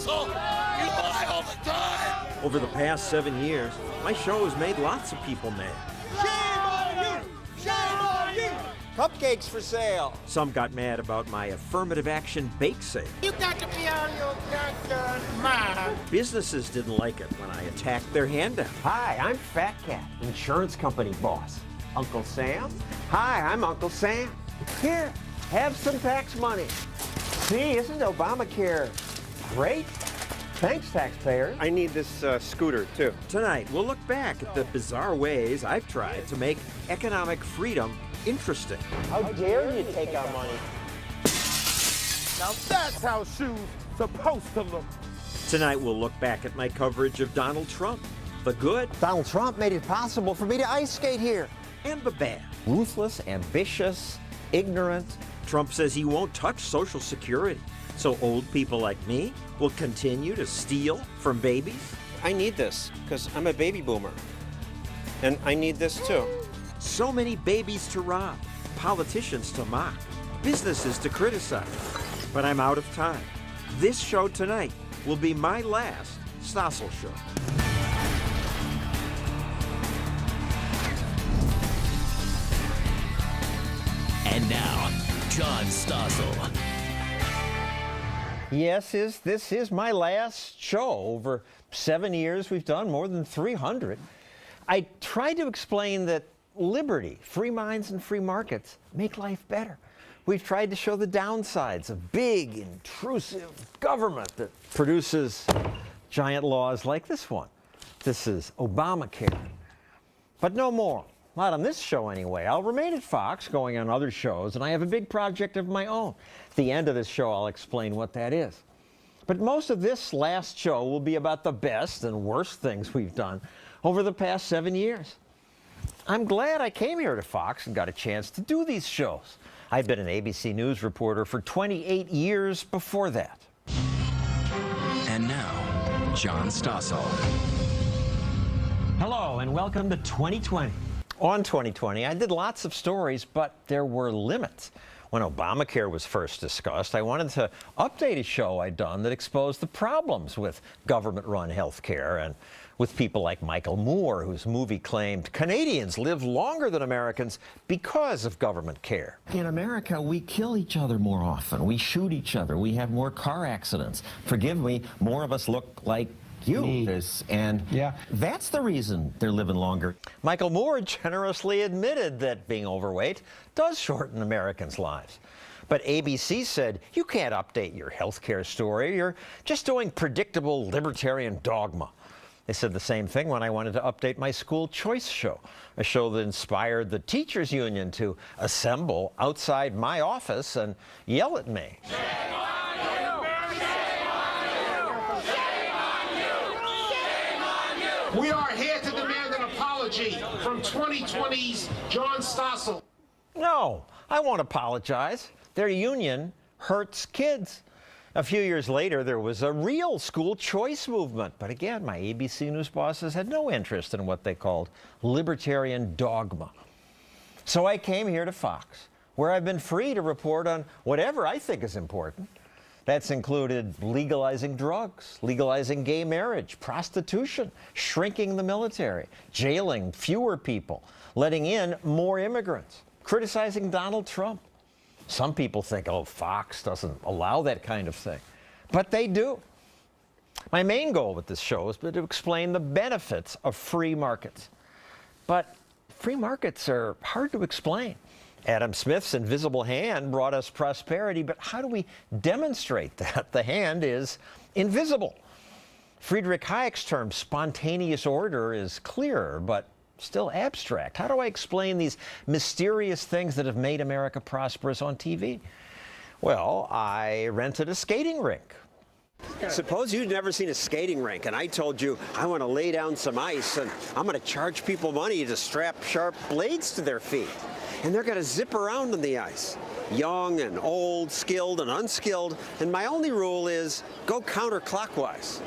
Stossel! You lie all the time! Over the past 7 years, my show has made lots of people mad. Shame on you! Shame on you! Cupcakes for sale. Some got mad about my affirmative action bake sale. You got to be on your goddamn mind. Businesses didn't like it when I attacked their handout. Hi, I'm Fat Cat, insurance company boss. Uncle Sam? Hi, I'm Uncle Sam. Here, have some tax money. See, isn't Obamacare great? Thanks, taxpayers. I need this scooter, too. Tonight, we'll look back at the bizarre ways I've tried to make economic freedom interesting. How dare you take our money? Now that's how shoes supposed to look. Tonight, we'll look back at my coverage of Donald Trump, the good Donald Trump made it possible for me to ice skate here. and the bad. Ruthless, ambitious, ignorant. Trump says he won't touch Social Security, so old people like me will continue to steal from babies. I need this because I'm a baby boomer. And I need this too. So many babies to rob, politicians to mock, businesses to criticize. But I'm out of time. This show tonight will be my last Stossel show. And now, John Stossel. Yes, this is my last show. Over 7 years, we've done more than 300. I tried to explain that liberty, free minds and free markets make life better. We've tried to show the downsides of big, intrusive government that produces giant laws like this one. This is Obamacare. But no more. Not on this show anyway. I'll remain at Fox, going on other shows, and I have a big project of my own. At the end of this show, I'll explain what that is. But most of this last show will be about the best and worst things we've done over the past 7 years. I'm glad I came here to Fox and got a chance to do these shows. I've been an ABC News reporter for 28 years before that. And now, John Stossel. Hello, and welcome to 2020. On 2020, I did lots of stories, but there were limits. When Obamacare was first discussed, I wanted to update a show I'd done that exposed the problems with government-run health care and with people like Michael Moore, whose movie claimed Canadians live longer than Americans because of government care. In America, we kill each other more often. We shoot each other. We have more car accidents. Forgive me, more of us look like you. That's the reason they're living longer. Michael Moore generously admitted that being overweight does shorten Americans' lives. But ABC said, you can't update your healthcare story. You're just doing predictable libertarian dogma. They said the same thing when I wanted to update my school choice show, a show that inspired the teachers union to assemble outside my office and yell at me. We are here to demand an apology from 2020's John Stossel. No, I won't apologize. Their union hurts kids. A few years later, there was a real school choice movement. But again, my ABC News bosses had no interest in what they called libertarian dogma. So I came here to Fox, where I've been free to report on whatever I think is important. That's included legalizing drugs, legalizing gay marriage, prostitution, shrinking the military, jailing fewer people, letting in more immigrants, criticizing Donald Trump. Some people think, oh, Fox doesn't allow that kind of thing. But they do. My main goal with this show is to explain the benefits of free markets. But free markets are hard to explain. Adam Smith's invisible hand brought us prosperity, but how do we demonstrate that the hand is invisible? Friedrich Hayek's term, spontaneous order, is clearer, but still abstract. How do I explain these mysterious things that have made America prosperous on TV? Well, I rented a skating rink. Suppose you'd never seen a skating rink and I told you I want to lay down some ice and I'm going to charge people money to strap sharp blades to their feet. And they're going to zip around on the ice. Young and old, skilled and unskilled. And my only rule is go counterclockwise.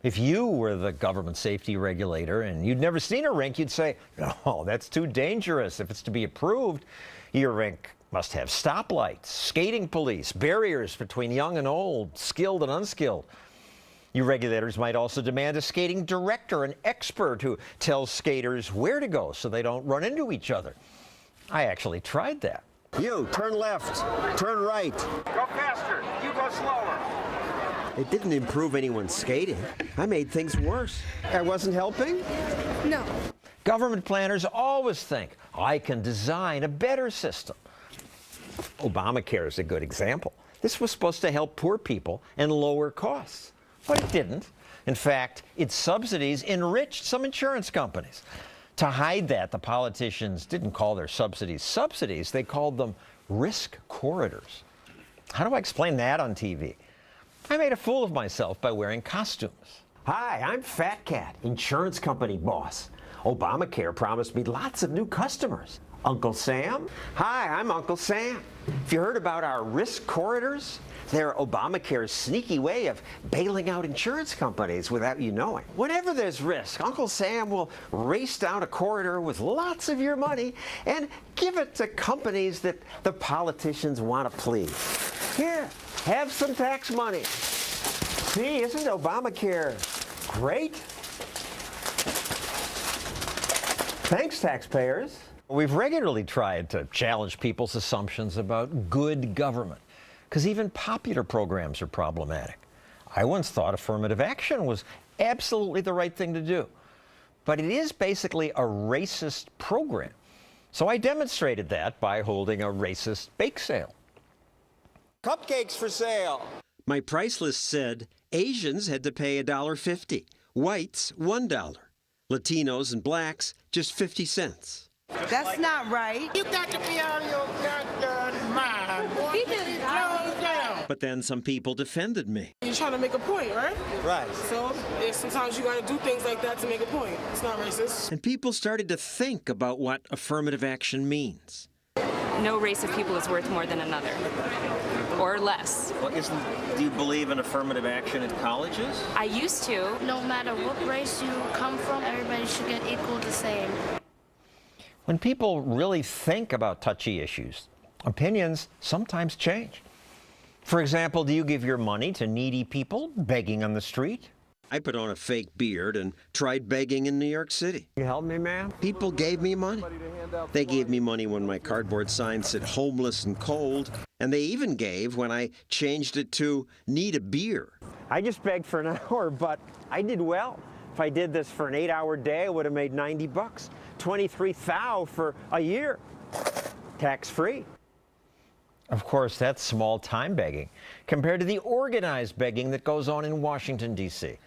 If you were the government safety regulator and you'd never seen a rink, you'd say, no, that's too dangerous. If it's to be approved, your rink must have stoplights, skating police, barriers between young and old, skilled and unskilled. You regulators might also demand a skating director, an expert who tells skaters where to go so they don't run into each other. I actually tried that. You, turn left, turn right. Go faster. You go slower. It didn't improve anyone's skating. I made things worse. I wasn't helping? No. Government planners always think, I can design a better system. Obamacare is a good example. This was supposed to help poor people and lower costs, but it didn't. In fact, its subsidies enriched some insurance companies. To hide that, the politicians didn't call their subsidies subsidies, they called them risk corridors. How do I explain that on TV? I made a fool of myself by wearing costumes. Hi, I'm Fat Cat, insurance company boss. Obamacare promised me lots of new customers. Uncle Sam? Hi, I'm Uncle Sam. Have you heard about our risk corridors? They're Obamacare's sneaky way of bailing out insurance companies without you knowing. Whenever there's risk, Uncle Sam will race down a corridor with lots of your money and give it to companies that the politicians want to please. Here, have some tax money. See, isn't Obamacare great? Thanks, taxpayers. We've regularly tried to challenge people's assumptions about good government, because even popular programs are problematic. I once thought affirmative action was absolutely the right thing to do, but it is basically a racist program. So I demonstrated that by holding a racist bake sale. Cupcakes for sale. My price list said Asians had to pay $1.50, whites $1, Latinos and blacks just 50 cents. That's not right. You got to be out of your goddamn mind, boy. He just Close down. But then some people defended me. You're trying to make a point, right? Right. So sometimes you got to do things like that to make a point. It's not racist. And people started to think about what affirmative action means. No race of people is worth more than another, or less. Well, do you believe in affirmative action in colleges? I used to. No matter what race you come from, everybody should get equal the same. When people really think about touchy issues, opinions sometimes change. For example, do you give your money to needy people begging on the street? I put on a fake beard and tried begging in New York City. You help me, ma'am? People gave me money. They gave me money when my cardboard sign said homeless and cold, and they even gave when I changed it to need a beer. I just begged for an hour, but I did well. If I did this for an 8-hour day, I would have made 90 bucks. 23,000 for a year. Tax-free. Of course, that's small-time begging compared to the organized begging that goes on in Washington, D.C.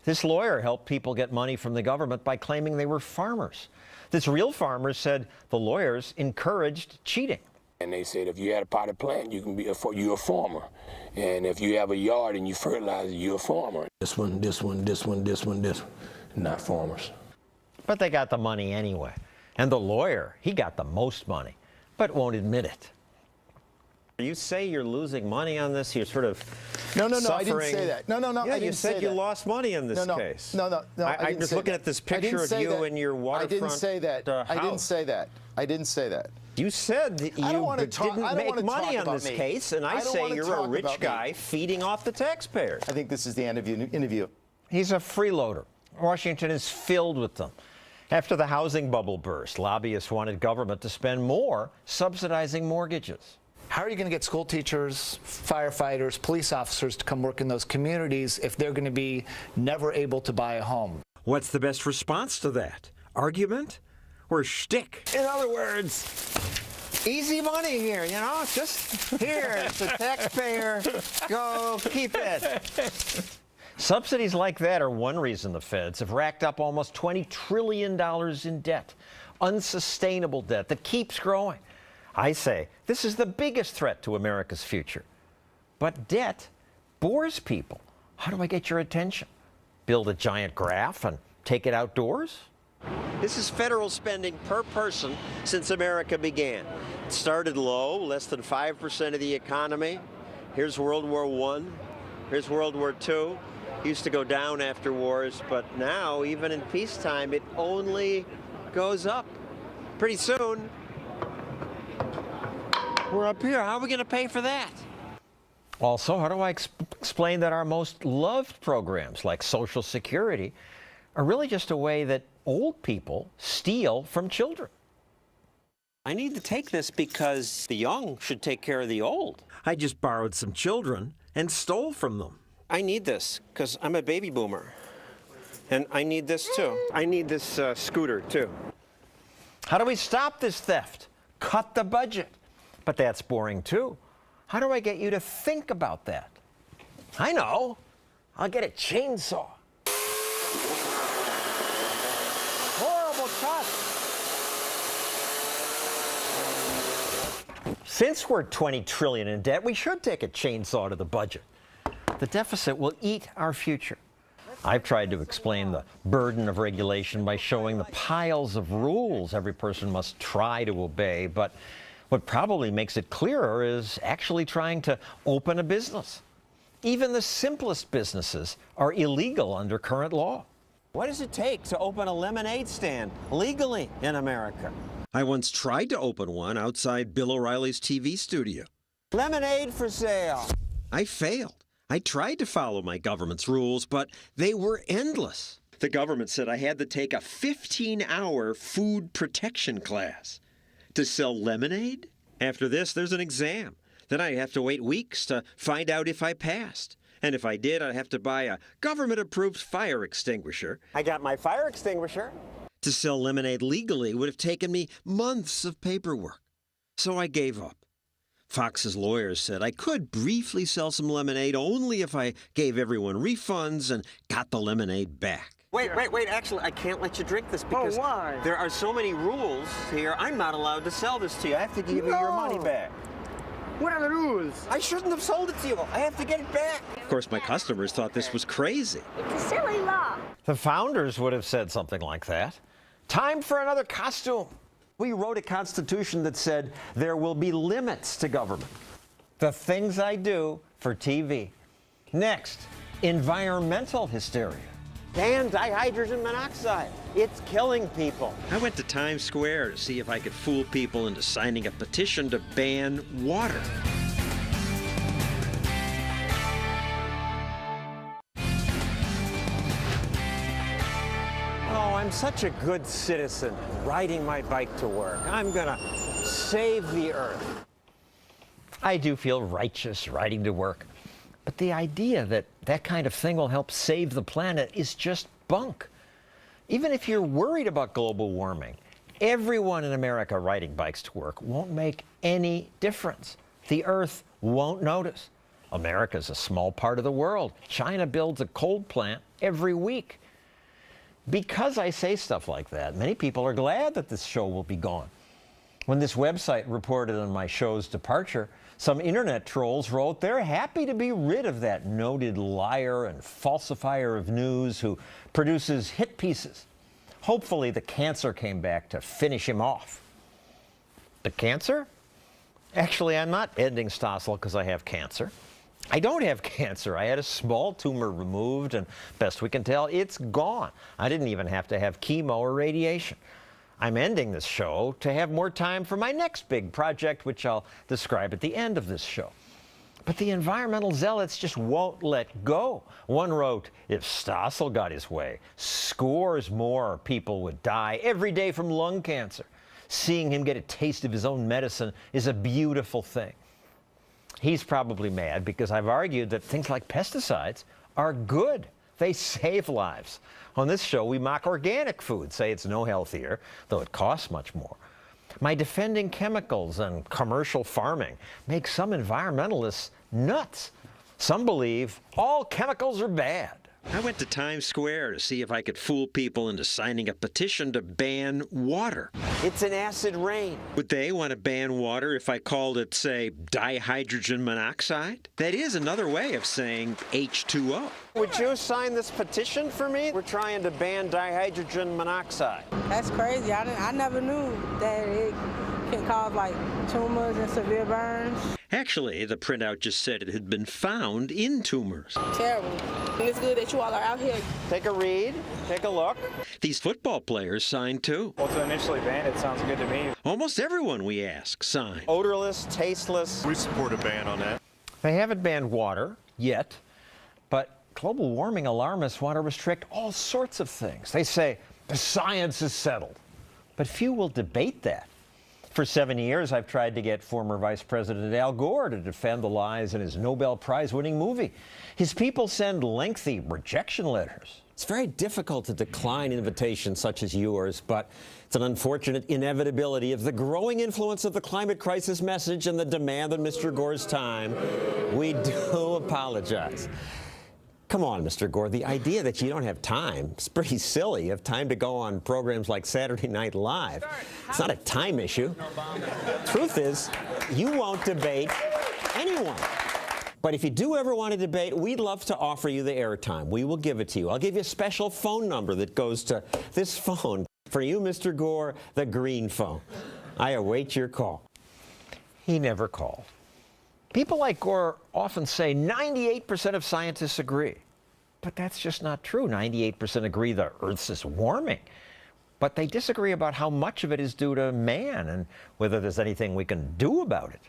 This lawyer helped people get money from the government by claiming they were farmers. This real farmer said the lawyers encouraged cheating. And they said if you had a potted plant, you can be you're a farmer. And if you have a yard and you fertilize it, you're a farmer. This one, this one, this one, this one, this one. Not farmers. But they got the money anyway. And the lawyer, he got the most money, but won't admit it. You say you're losing money on this, you're sort of No, suffering. I didn't say that. No, Yeah, I didn't you said say you that. lost money in this case. No, I'm just looking at this picture of you and your waterfront I didn't say that. house. I didn't say that. I didn't say that. You said that you didn't make money on this case, and I say you're a rich guy feeding off the taxpayers. I think this is the end of your interview. He's a freeloader. Washington is filled with them. After the housing bubble burst, lobbyists wanted government to spend more subsidizing mortgages. How are you going to get school teachers, firefighters, police officers to come work in those communities if they're going to be never able to buy a home? What's the best response to that? Argument or shtick? In other words, easy money here, you know, just here, it's the taxpayer, go keep it. Subsidies like that are one reason the feds have racked up almost $20 trillion in debt, unsustainable debt that keeps growing. I say this is the biggest threat to America's future. But debt bores people. How do I get your attention? Build a giant graph and take it outdoors? This is federal spending per person since America began. It started low, less than 5% of the economy. Here's World War I. Here's World War II. Used to go down after wars, but now, even in peacetime, it only goes up. Pretty soon, we're up here. How are we going to pay for that? Also, how do I explain that our most loved programs, like Social Security, are really just a way that old people steal from children. I need to take this because the young should take care of the old. I just borrowed some children and stole from them. I need this because I'm a baby boomer. And I need this too. I need this scooter too. How do we stop this theft? Cut the budget. But that's boring too. How do I get you to think about that? I know. I'll get a chainsaw. Horrible cut. Since we're $20 trillion in debt, we should take a chainsaw to the budget. The deficit will eat our future. I've tried to explain the burden of regulation by showing the piles of rules every person must try to obey, but what probably makes it clearer is actually trying to open a business. Even the simplest businesses are illegal under current law. What does it take to open a lemonade stand legally in America? I once tried to open one outside Bill O'Reilly's TV studio. Lemonade for sale. I failed. I tried to follow my government's rules, but they were endless. The government said I had to take a 15-hour food protection class. To sell lemonade? After this, there's an exam. Then I have to wait weeks to find out if I passed. And if I did, I'd have to buy a government-approved fire extinguisher. I got my fire extinguisher. To sell lemonade legally would have taken me months of paperwork. So I gave up. Fox's lawyers said I could briefly sell some lemonade only if I gave everyone refunds and got the lemonade back. Wait. Actually, I can't let you drink this because why? There are so many rules here. I'm not allowed to sell this to you. I have to give you your money back. What are the rules? I shouldn't have sold it to you. I have to get it back. Of course, my customers thought this was crazy. It's a silly law. The founders would have said something like that. Time for another costume. We wrote a constitution that said there will be limits to government. The things I do for TV. Next, environmental hysteria. Ban dihydrogen monoxide. It's killing people. I went to Times Square to see if I could fool people into signing a petition to ban water. Oh, I'm such a good citizen riding my bike to work. I'm gonna save the earth. I do feel righteous riding to work. But the idea that that kind of thing will help save the planet is just bunk. Even if you're worried about global warming, everyone in America riding bikes to work won't make any difference. The Earth won't notice. America's a small part of the world. China builds a coal plant every week. Because I say stuff like that, many people are glad that this show will be gone. When this website reported on my show's departure, some internet trolls wrote they're happy to be rid of that noted liar and falsifier of news who produces hit pieces. Hopefully the cancer came back to finish him off. The cancer? Actually, I'm not ending Stossel because I have cancer. I don't have cancer. I had a small tumor removed, and best we can tell, it's gone. I didn't even have to have chemo or radiation. I'm ending this show to have more time for my next big project, which I'll describe at the end of this show. But the environmental zealots just won't let go. One wrote, if Stossel got his way, scores more people would die every day from lung cancer. Seeing him get a taste of his own medicine is a beautiful thing. He's probably mad because I've argued that things like pesticides are good. They save lives. On this show, we mock organic food, say it's no healthier, though it costs much more. My defending chemicals and commercial farming makes some environmentalists nuts. Some believe all chemicals are bad. I went to Times Square to see if I could fool people into signing a petition to ban water. It's an acid rain. Would they want to ban water if I called it, say, dihydrogen monoxide? That is another way of saying H2O. Would you sign this petition for me? We're trying to ban dihydrogen monoxide. That's crazy. I never knew that it can cause like tumors and severe burns. Actually, the printout just said it had been found in tumors. Terrible. And it's good that you all are out here. Take a read, take a look. These football players signed too. Well, to initially ban it sounds good to me. Almost everyone we ask signed. Odorless, tasteless. We support a ban on that. They haven't banned water yet, global warming alarmists want to restrict all sorts of things. They say the science is settled, but few will debate that. For 7 years, I've tried to get former Vice President Al Gore to defend the lies in his Nobel Prize-winning movie. His people send lengthy rejection letters. It's very difficult to decline invitations such as yours, but it's an unfortunate inevitability of the growing influence of the climate crisis message and the demand on Mr. Gore's time. We do apologize. Come on, Mr. Gore, the idea that you don't have time is pretty silly. You have time to go on programs like Saturday Night Live. It's not a time issue. Truth is, you won't debate anyone. But if you do ever want to debate, we'd love to offer you the airtime. We will give it to you. I'll give you a special phone number that goes to this phone. For you, Mr. Gore, the green phone. I await your call. He never called. People like Gore often say 98% of scientists agree. But that's just not true. 98% agree the Earth is warming. But they disagree about how much of it is due to man and whether there's anything we can do about it.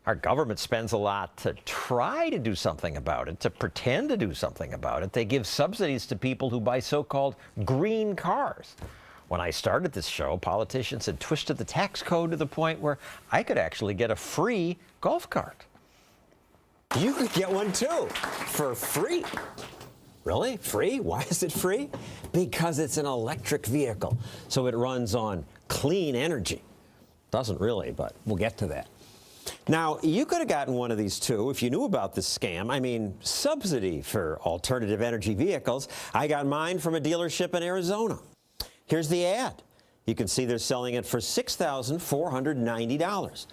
Our government spends a lot to try to do something about it, to pretend to do something about it. They give subsidies to people who buy so-called green cars. When I started this show, politicians had twisted the tax code to the point where I could actually get a free golf cart. You could get one too, for free. Really? Free? Why is it free? Because it's an electric vehicle, so it runs on clean energy. Doesn't really, but we'll get to that. Now, you could have gotten one of these too if you knew about this scam. I mean, subsidy for alternative energy vehicles. I got mine from a dealership in Arizona. Here's the ad. You can see they're selling it for $6,490.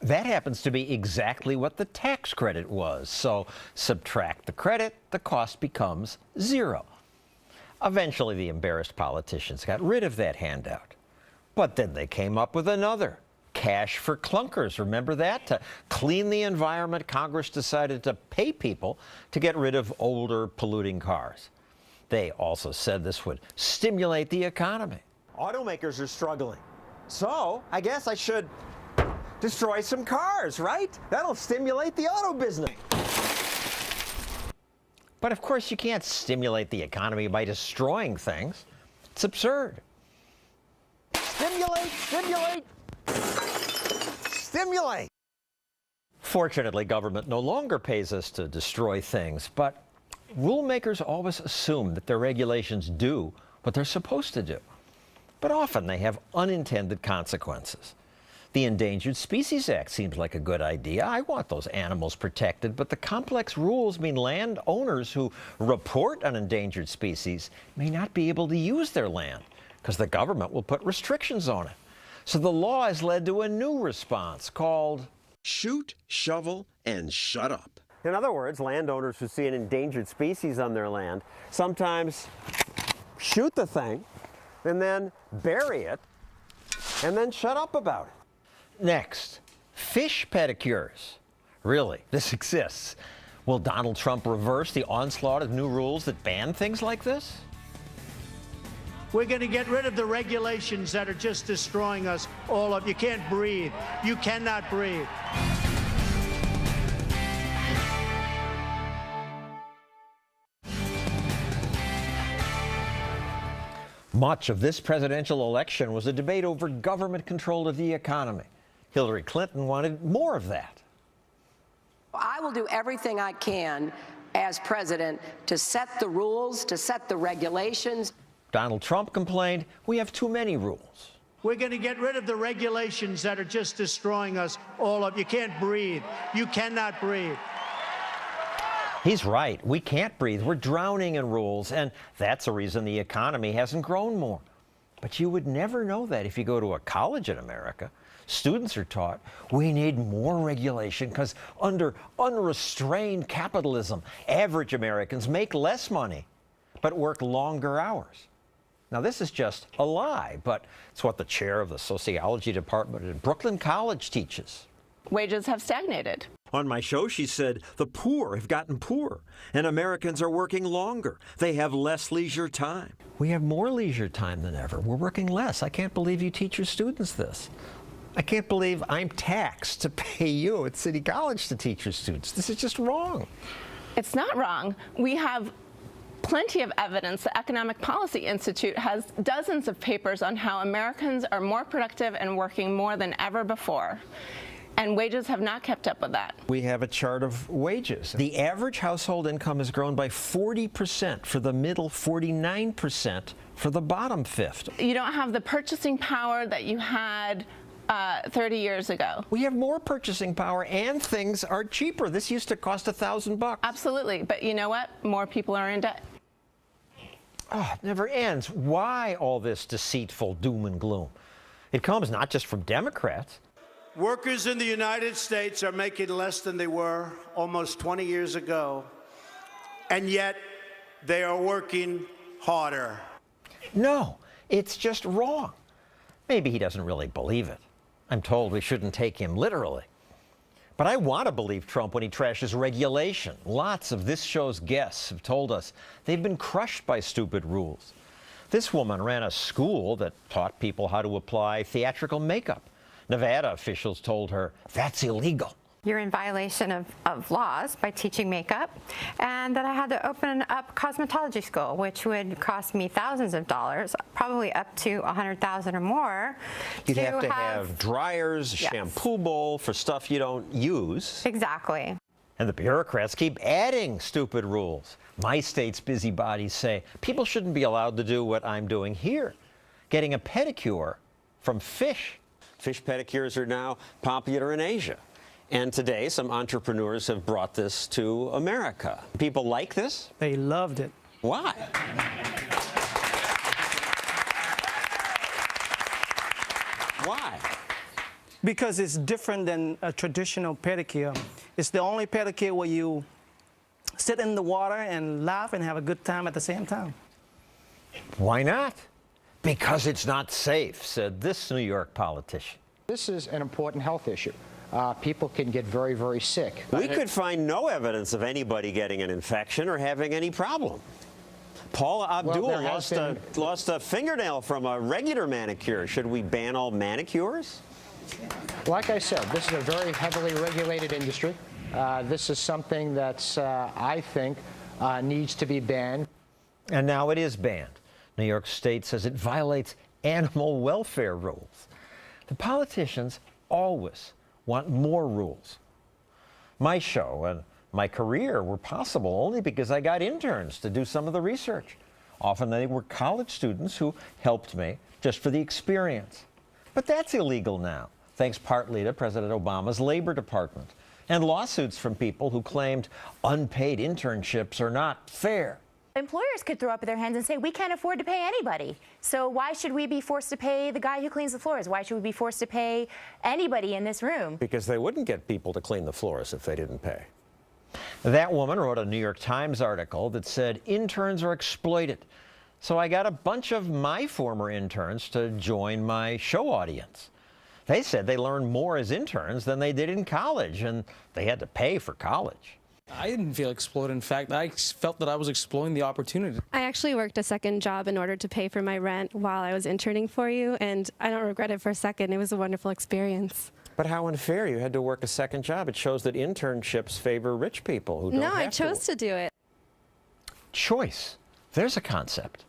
That happens to be exactly what the tax credit was. So subtract the credit, the cost becomes zero. Eventually, the embarrassed politicians got rid of that handout. But then they came up with another. Cash for clunkers. Remember that? To clean the environment, Congress decided to pay people to get rid of older, polluting cars. They also said this would stimulate the economy. Automakers are struggling. So I guess I should destroy some cars, right? That'll stimulate the auto business. But of course, you can't stimulate the economy by destroying things. It's absurd. Stimulate, stimulate, stimulate. Fortunately, government no longer pays us to destroy things, but rulemakers always assume that their regulations do what they're supposed to do. But often they have unintended consequences. The Endangered Species Act seems like a good idea. I want those animals protected, but the complex rules mean landowners who report an endangered species may not be able to use their land because the government will put restrictions on it. So the law has led to a new response called shoot, shovel, and shut up. In other words, landowners who see an endangered species on their land sometimes shoot the thing and then bury it and then shut up about it. Next, fish pedicures. Really, this exists. Will Donald Trump reverse the onslaught of new rules that ban things like this? We're going to get rid of the regulations that are just destroying us all up. You can't breathe. You cannot breathe. Much of this presidential election was a debate over government control of the economy. Hillary Clinton wanted more of that. I will do everything I can as president to set the rules, to set the regulations. Donald Trump complained, we have too many rules. We're going to get rid of the regulations that are just destroying us all up. You can't breathe. You cannot breathe. He's right. We can't breathe. We're drowning in rules, and that's a reason the economy hasn't grown more. But you would never know that if you go to a college in America. Students are taught we need more regulation because under unrestrained capitalism, average Americans make less money but work longer hours. Now, this is just a lie, but it's what the chair of the sociology department at Brooklyn College teaches. Wages have stagnated. On my show, she said the poor have gotten poorer and Americans are working longer. They have less leisure time. We have more leisure time than ever. We're working less. I can't believe you teach your students this. I can't believe I'm taxed to pay you at City College to teach your students. This is just wrong. It's not wrong. We have plenty of evidence. The Economic Policy Institute has dozens of papers on how Americans are more productive and working more than ever before. And wages have not kept up with that. We have a chart of wages. The average household income has grown by 40% for the middle, 49% for the bottom fifth. You don't have the purchasing power that you had 30 years ago. We have more purchasing power and things are cheaper. This used to cost $1,000. Absolutely, but you know what? More people are in debt. Oh, it never ends. Why all this deceitful doom and gloom? It comes not just from Democrats. Workers in the United States are making less than they were almost 20 years ago, and yet they are working harder. No, it's just wrong. Maybe he doesn't really believe it. I'm told we shouldn't take him literally. But I want to believe Trump when he trashes regulation. Lots of this show's guests have told us they've been crushed by stupid rules. This woman ran a school that taught people how to apply theatrical makeup. Nevada officials told her that's illegal. You're in violation of laws by teaching makeup, and that I had to open up cosmetology school, which would cost me thousands of dollars, probably up to $100,000 or more. You'd have to have dryers, yes, shampoo bowl for stuff you don't use. Exactly. And the bureaucrats keep adding stupid rules. My state's busybodies say people shouldn't be allowed to do what I'm doing here, getting a pedicure from fish. Fish pedicures are now popular in Asia. And today, some entrepreneurs have brought this to America. People like this? They loved it. Why? Why? Because it's different than a traditional pedicure. It's the only pedicure where you sit in the water and laugh and have a good time at the same time. Why not? Because it's not safe, said this New York politician. This is an important health issue. People can get very, very sick. We could find no evidence of anybody getting an infection or having any problem. Paula Abdul lost a fingernail from a regular manicure. Should we ban all manicures? Like I said, this is a very heavily regulated industry. This is something that's, I think, needs to be banned. And now it is banned. New York State says it violates animal welfare rules. The politicians always want more rules. My show and my career were possible only because I got interns to do some of the research. Often they were college students who helped me just for the experience. But that's illegal now, thanks partly to President Obama's Labor Department and lawsuits from people who claimed unpaid internships are not fair. Employers could throw up their hands and say, we can't afford to pay anybody. So why should we be forced to pay the guy who cleans the floors? Why should we be forced to pay anybody in this room? Because they wouldn't get people to clean the floors if they didn't pay. That woman wrote a New York Times article that said interns are exploited. So I got a bunch of my former interns to join my show audience. They said they learned more as interns than they did in college, and they had to pay for college. I didn't feel exploited. In fact, I felt that I was exploiting the opportunity. I actually worked a second job in order to pay for my rent while I was interning for you, and I don't regret it for a second. It was a wonderful experience. But how unfair. You had to work a second job. It shows that internships favor rich people who don't have to. No, I chose to do it. Choice. There's a concept.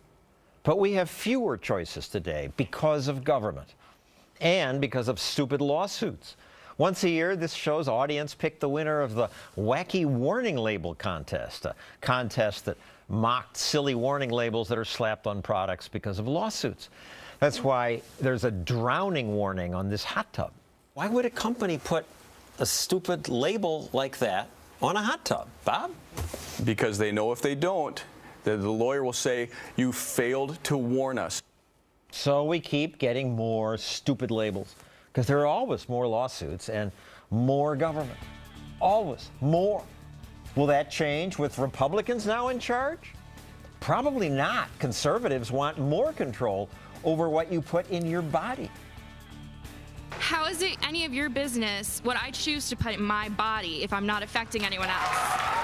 But we have fewer choices today because of government and because of stupid lawsuits. Once a year, this show's audience picked the winner of the Wacky Warning Label Contest, a contest that mocked silly warning labels that are slapped on products because of lawsuits. That's why there's a drowning warning on this hot tub. Why would a company put a stupid label like that on a hot tub, Bob? Because they know if they don't, the lawyer will say, you failed to warn us. So we keep getting more stupid labels. Because there are always more lawsuits and more government. Always more. Will that change with Republicans now in charge? Probably not. Conservatives want more control over what you put in your body. How is it any of your business what I choose to put in my body if I'm not affecting anyone else?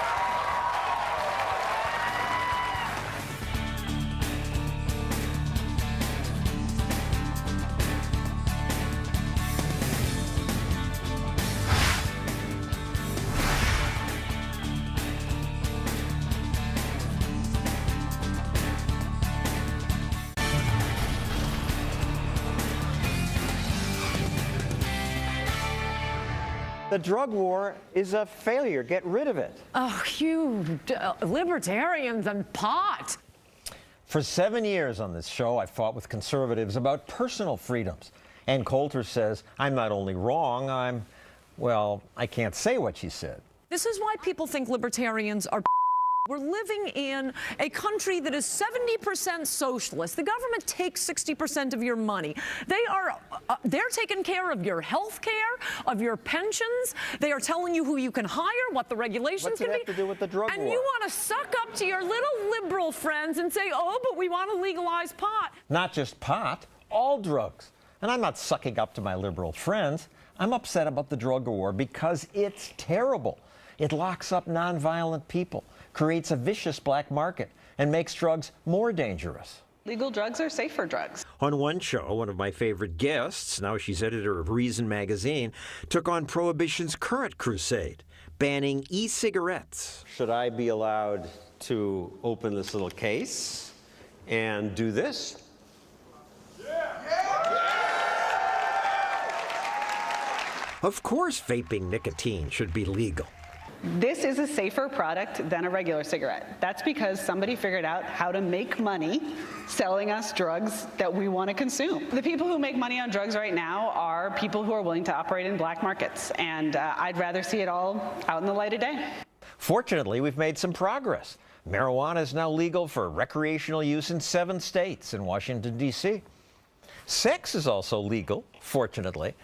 The drug war is a failure. Get rid of it. Oh, you libertarians and pot. For 7 years on this show, I've fought with conservatives about personal freedoms. Ann Coulter says I'm not only wrong, well, I can't say what she said. This is why people think libertarians are. We're living in a country that is 70% socialist. The government takes 60% of your money. They're taking care of your health care, of your pensions. They are telling you who you can hire, what the regulations can be. What's it have to do with the drug war? And you want to suck up to your little liberal friends and say, oh, but we want to legalize pot. Not just pot, all drugs. And I'm not sucking up to my liberal friends. I'm upset about the drug war because it's terrible. It locks up nonviolent people, creates a vicious black market, and makes drugs more dangerous. Legal drugs are safer drugs. On one show, one of my favorite guests, now she's editor of Reason magazine, took on Prohibition's current crusade, banning e-cigarettes. Should I be allowed to open this little case and do this? Of course, vaping nicotine should be legal. This is a safer product than a regular cigarette. That's because somebody figured out how to make money selling us drugs that we want to consume. The people who make money on drugs right now are people who are willing to operate in black markets, and I'd rather see it all out in the light of day. Fortunately, we've made some progress. Marijuana is now legal for recreational use in 7 states and Washington, D.C. Sex is also legal, fortunately,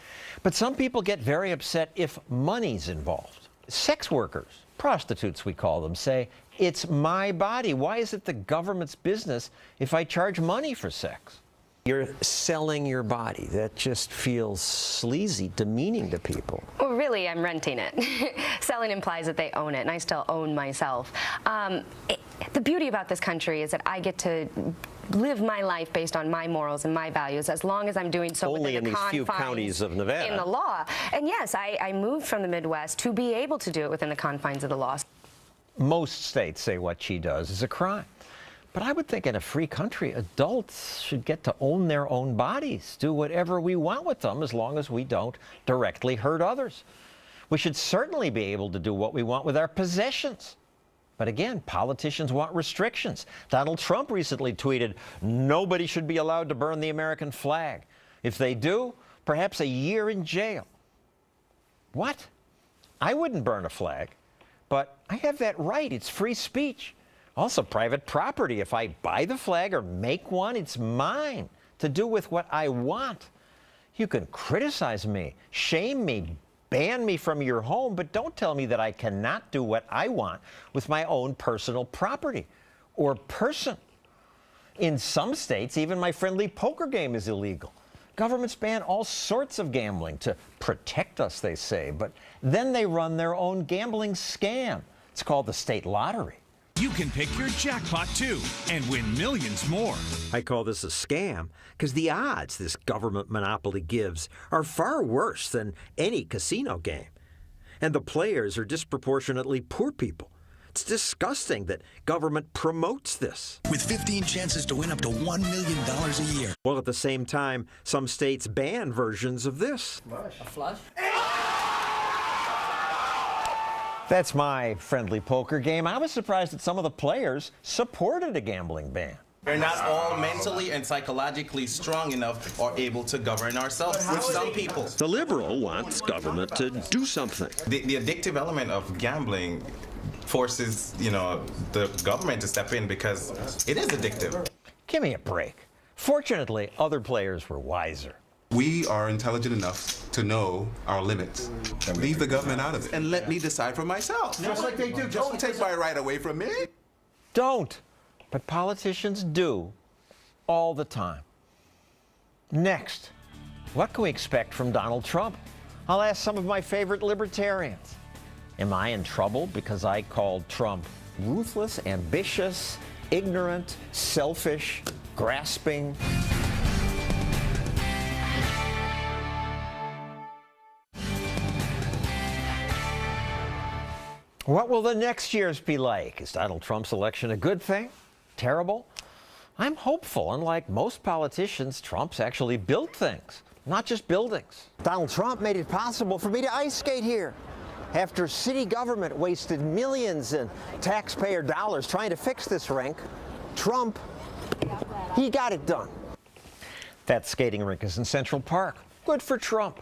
but some people get very upset if money's involved. Sex workers, prostitutes we call them, say, it's my body. Why is it the government's business if I charge money for sex? You're selling your body. That just feels sleazy, demeaning to people. Well, really, I'm renting it. Selling implies that they own it, and I still own myself. The beauty about this country is that I get to live my life based on my morals and my values, as long as I'm doing so only within in the these few confines counties of Nevada. in the law. And yes, I moved from the Midwest to be able to do it within the confines of the law. Most states say what she does is a crime. But I would think in a free country, adults should get to own their own bodies, do whatever we want with them, as long as we don't directly hurt others. We should certainly be able to do what we want with our possessions. But again, politicians want restrictions. Donald Trump recently tweeted, nobody should be allowed to burn the American flag. If they do, perhaps a year in jail. What? I wouldn't burn a flag, but I have that right. It's free speech. Also private property. If I buy the flag or make one, it's mine to do with what I want. You can criticize me, shame me, ban me from your home, but don't tell me that I cannot do what I want with my own personal property or person. In some states, even my friendly poker game is illegal. Governments ban all sorts of gambling to protect us, they say, but then they run their own gambling scam. It's called the state lottery. You can pick your jackpot too and win millions more. I call this a scam because the odds this government monopoly gives are far worse than any casino game. And the players are disproportionately poor people. It's disgusting that government promotes this. With 15 chances to win up to $1 million a year. While at the same time, some states ban versions of this. A flush? That's my friendly poker game. I was surprised that some of the players supported a gambling ban. We're not all mentally and psychologically strong enough or able to govern ourselves, which some people. The liberal wants government to do something. The addictive element of gambling forces, the government to step in because it is addictive. Give me a break. Fortunately, other players were wiser. We are intelligent enough to know our limits. Leave the government out of it. And let me decide for myself. Just like they do. Don't take my right away from me. Don't. But politicians do all the time. Next, what can we expect from Donald Trump? I'll ask some of my favorite libertarians. Am I in trouble because I called Trump ruthless, ambitious, ignorant, selfish, grasping? What will the next years be like? Is Donald Trump's election a good thing? Terrible? I'm hopeful. Unlike most politicians, Trump's actually built things. not just buildings. Donald Trump made it possible for me to ice skate here. After city government wasted millions in taxpayer dollars trying to fix this rink, Trump, he got it done. That skating rink is in Central Park. Good for Trump.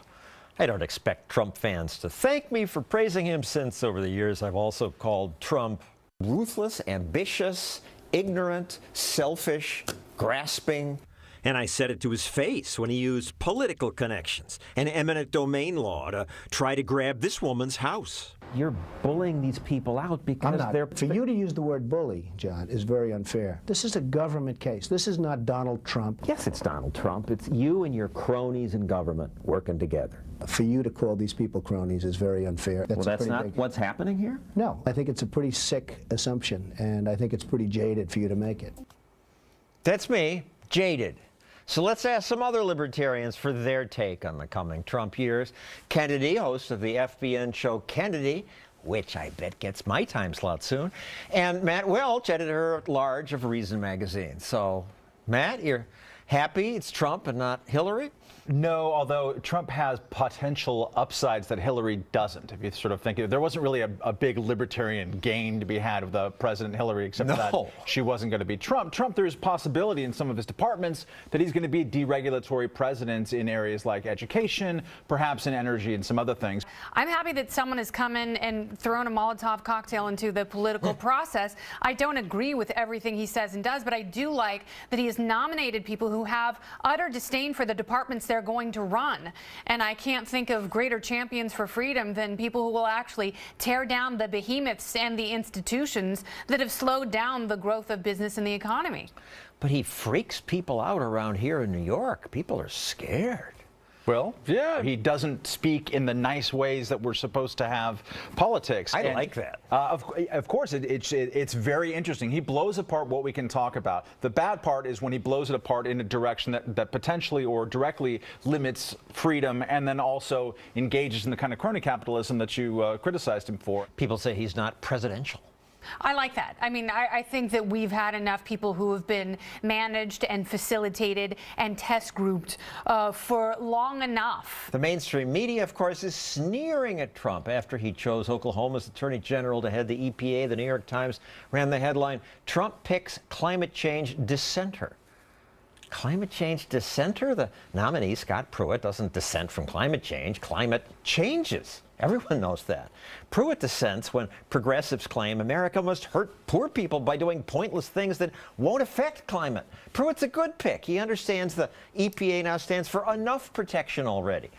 I don't expect Trump fans to thank me for praising him, since over the years I've also called Trump ruthless, ambitious, ignorant, selfish, grasping. And I said it to his face when he used political connections and eminent domain law to try to grab this woman's house. You're bullying these people out because they're... For you to use the word bully, John, is very unfair. This is a government case. This is not Donald Trump. Yes, it's Donald Trump. It's you and your cronies in government working together. For you to call these people cronies is very unfair. That's not what's happening here? No. I think it's a pretty sick assumption, and I think it's pretty jaded for you to make it. That's me, jaded. So let's ask some other libertarians for their take on the coming Trump years. Kennedy, host of the FBN show Kennedy, which I bet gets my time slot soon, and Matt Welch, editor-at-large of Reason magazine. So, Matt, you're happy it's Trump and not Hillary? No, although Trump has potential upsides that Hillary doesn't. If you sort of think, there wasn't really a big libertarian gain to be had with the President Hillary, except for that she wasn't going to be Trump. There's possibility in some of his departments that he's going to be deregulatory president in areas like education, perhaps in energy and some other things. I'm happy that someone has come in and thrown a Molotov cocktail into the political process. I don't agree with everything he says and does, but I do like that he has nominated people who have utter disdain for the departments they're going to run. And I can't think of greater champions for freedom than people who will actually tear down the behemoths and the institutions that have slowed down the growth of business and the economy. But he freaks people out around here in New York. People are scared. Well, yeah, he doesn't speak in the nice ways that we're supposed to have politics. I like that. Of course, it's very interesting. He blows apart what we can talk about. The bad part is when he blows it apart in a direction that potentially or directly limits freedom, and then also engages in the kind of crony capitalism that you criticized him for. People say he's not presidential. I like that. I mean, I think that we've had enough people who have been managed and facilitated and test grouped for long enough. The mainstream media, of course, is sneering at Trump after he chose Oklahoma's Attorney General to head the EPA. The New York Times ran the headline, "Trump picks climate change dissenter." Climate change dissenter? The nominee, Scott Pruitt, doesn't dissent from climate change. Climate changes. Everyone knows that. Pruitt dissents when progressives claim America must hurt poor people by doing pointless things that won't affect climate. Pruitt's a good pick. He understands the EPA now stands for enough protection already.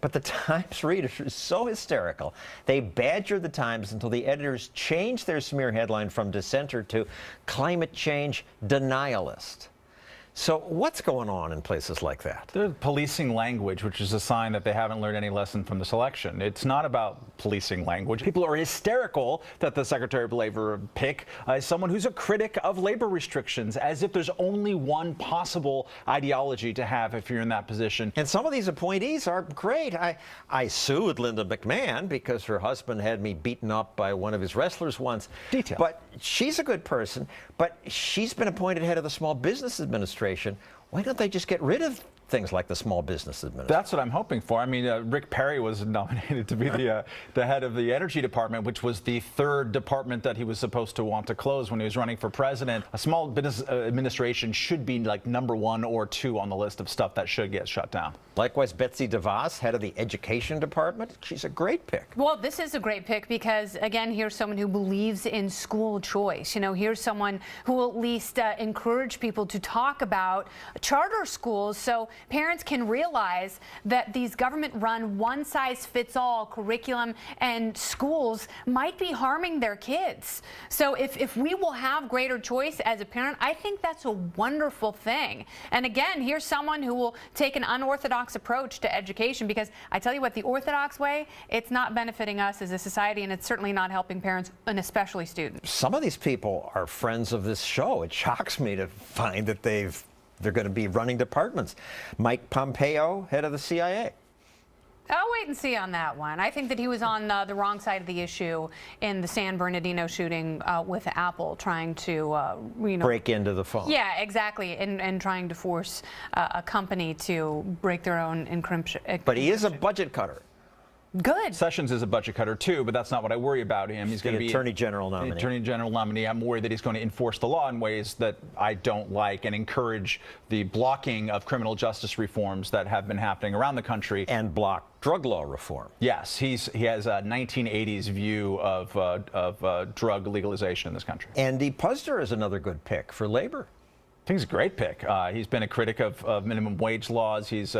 But the Times readers are so hysterical, they badger the Times until the editors change their smear headline from dissenter to climate change denialist. So what's going on in places like that? They're policing language, which is a sign that they haven't learned any lesson from this election. It's not about policing language. People are hysterical that the Secretary of Labor pick is someone who's a critic of labor restrictions, as if there's only one possible ideology to have if you're in that position. And some of these appointees are great. I sued Linda McMahon because her husband had me beaten up by one of his wrestlers once. Detail. But she's a good person, but she's been appointed head of the Small Business Administration. Why don't they just get rid of things like the Small Business Administration? That's what I'm hoping for. I mean, Rick Perry was nominated to be the head of the Energy Department, which was the third department that he was supposed to want to close when he was running for president. A Small Business Administration should be like #1 or 2 on the list of stuff that should get shut down. Likewise, Betsy DeVos, head of the Education Department. She's a great pick. Well, this is a great pick because, again, here's someone who believes in school choice. You know, here's someone who will at least encourage people to talk about charter schools so parents can realize that these government-run one-size-fits-all curriculum and schools might be harming their kids. So if we will have greater choice as a parent, I think that's a wonderful thing. And again, here's someone who will take an unorthodox approach to education, because I tell you what, the orthodox way, it's not benefiting us as a society, and it's certainly not helping parents and especially students. Some of these people are friends of this show. It shocks me to find that they're going to be running departments. Mike Pompeo, head of the CIA. I'll wait and see on that one. I think that he was on the wrong side of the issue in the San Bernardino shooting with Apple, trying to break into the phone. Yeah, exactly, and trying to force a company to break their own encryption. But he is a budget cutter. Good. Sessions is a budget cutter too, but that's not what I worry about him. He's going to be Attorney General nominee. Attorney General nominee. I'm worried that he's going to enforce the law in ways that I don't like and encourage the blocking of criminal justice reforms that have been happening around the country. And block drug law reform. Yes, he has a 1980s view of drug legalization in this country. Andy Puzder is another good pick for labor. I think he's a great pick. He's been a critic of minimum wage laws. He's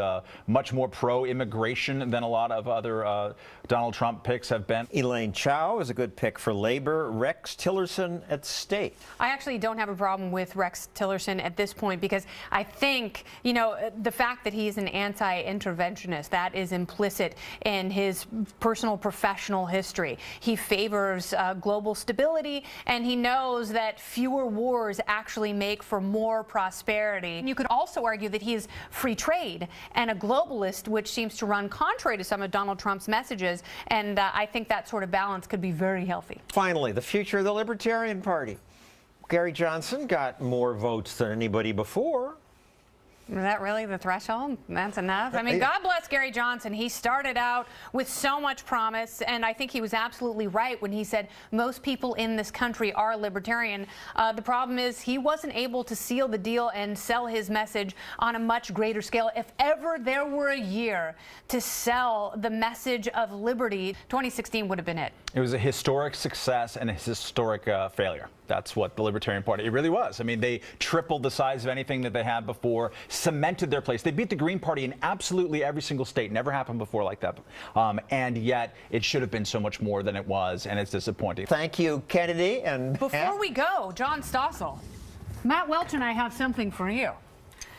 much more pro-immigration than a lot of other Donald Trump picks have been. Elaine Chao is a good pick for labor. Rex Tillerson at state. I actually don't have a problem with Rex Tillerson at this point because I think, you know, the fact that he's an anti-interventionist, that is implicit in his personal professional history. He favors global stability, and he knows that fewer wars actually make for more prosperity. And you could also argue that he is free trade and a globalist, which seems to run contrary to some of Donald Trump's messages. And I think that sort of balance could be very healthy. Finally, the future of the Libertarian Party. Gary Johnson got more votes than anybody before. Is that really the threshold? That's enough? I mean, God bless Gary Johnson. He started out with so much promise, and I think he was absolutely right when he said most people in this country are libertarian. The problem is he wasn't able to seal the deal and sell his message on a much greater scale. If ever there were a year to sell the message of liberty, 2016 would have been it. It was a historic success and a historic failure. That's what the Libertarian Party, it really was. I mean, they tripled the size of anything that they had before, cemented their place. They beat the Green Party in absolutely every single state. Never happened before like that. And yet, it should have been so much more than it was, and it's disappointing. Thank you, Kennedy. And before we go, John Stossel, Matt Welch and I have something for you.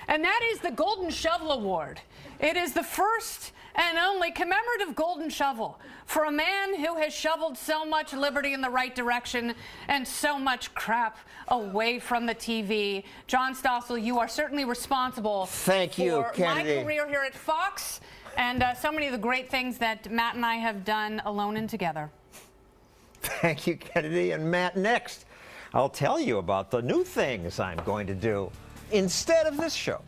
And that is the Golden Shovel Award. It is the first and only commemorative golden shovel for a man who has shoveled so much liberty in the right direction and so much crap away from the TV. John Stossel, you are certainly responsible Thank you, for Kennedy. my career here at Fox and so many of the great things that Matt and I have done alone and together. Thank you, Kennedy. And Matt, next, I'll tell you about the new things I'm going to do instead of this show.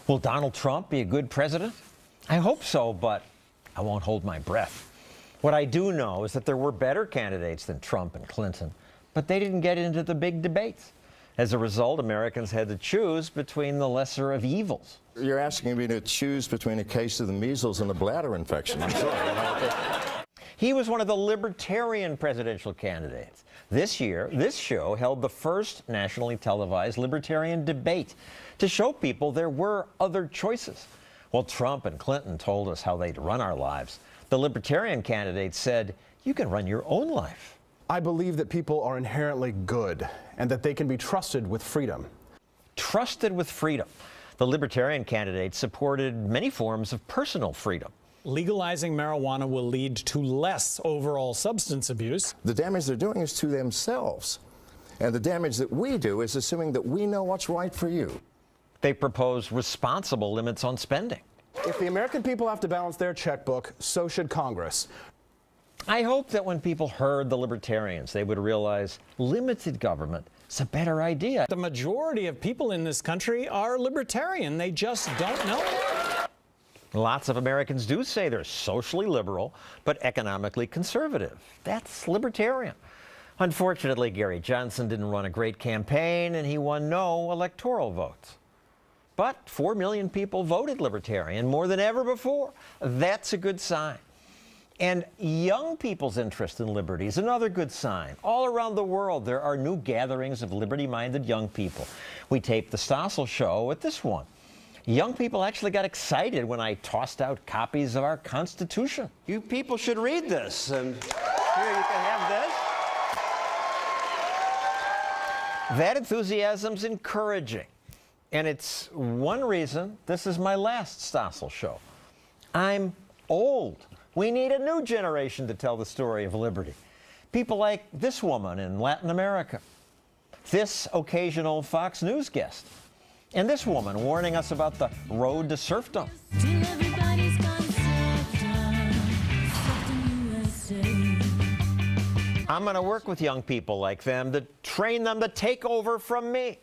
Will Donald Trump be a good president? I hope so, but I won't hold my breath. What I do know is that there were better candidates than Trump and Clinton, but they didn't get into the big debates. As a result, Americans had to choose between the lesser of evils. You're asking me to choose between a case of the measles and a bladder infection. I'm sorry. He was one of the libertarian presidential candidates. This year, this show held the first nationally televised libertarian debate to show people there were other choices. While Trump and Clinton told us how they'd run our lives, the libertarian candidates said, you can run your own life. I believe that people are inherently good and that they can be trusted with freedom. Trusted with freedom. The libertarian candidates supported many forms of personal freedom. Legalizing marijuana will lead to less overall substance abuse. The damage they're doing is to themselves. And the damage that we do is assuming that we know what's right for you. They propose responsible limits on spending. If the American people have to balance their checkbook, so should Congress. I hope that when people heard the libertarians, they would realize limited government is a better idea. The majority of people in this country are libertarian. They just don't know it. Lots of Americans do say they're socially liberal, but economically conservative. That's libertarian. Unfortunately, Gary Johnson didn't run a great campaign, and he won no electoral votes. But 4 million people voted libertarian, more than ever before. That's a good sign. And young people's interest in liberty is another good sign. All around the world, there are new gatherings of liberty-minded young people. We taped the Stossel Show at this one. Young people actually got excited when I tossed out copies of our Constitution. You people should read this, and here you can have this. That enthusiasm's encouraging. And it's one reason this is my last Stossel show. I'm old. We need a new generation to tell the story of liberty. People like this woman in Latin America, this occasional Fox News guest, and this woman warning us about the road to serfdom. I'm going to work with young people like them to train them to take over from me.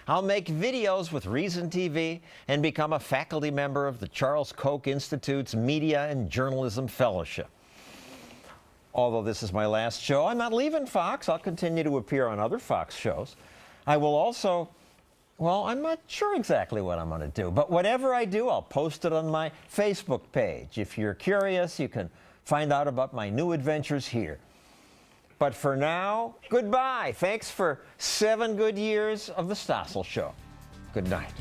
I'll make videos with Reason TV and become a faculty member of the Charles Koch Institute's Media and Journalism Fellowship. Although this is my last show, I'm not leaving Fox. I'll continue to appear on other Fox shows. I will also, well, I'm not sure exactly what I'm going to do, but whatever I do, I'll post it on my Facebook page. If you're curious, you can find out about my new adventures here. But for now, goodbye. Thanks for 7 good years of The Stossel Show. Good night.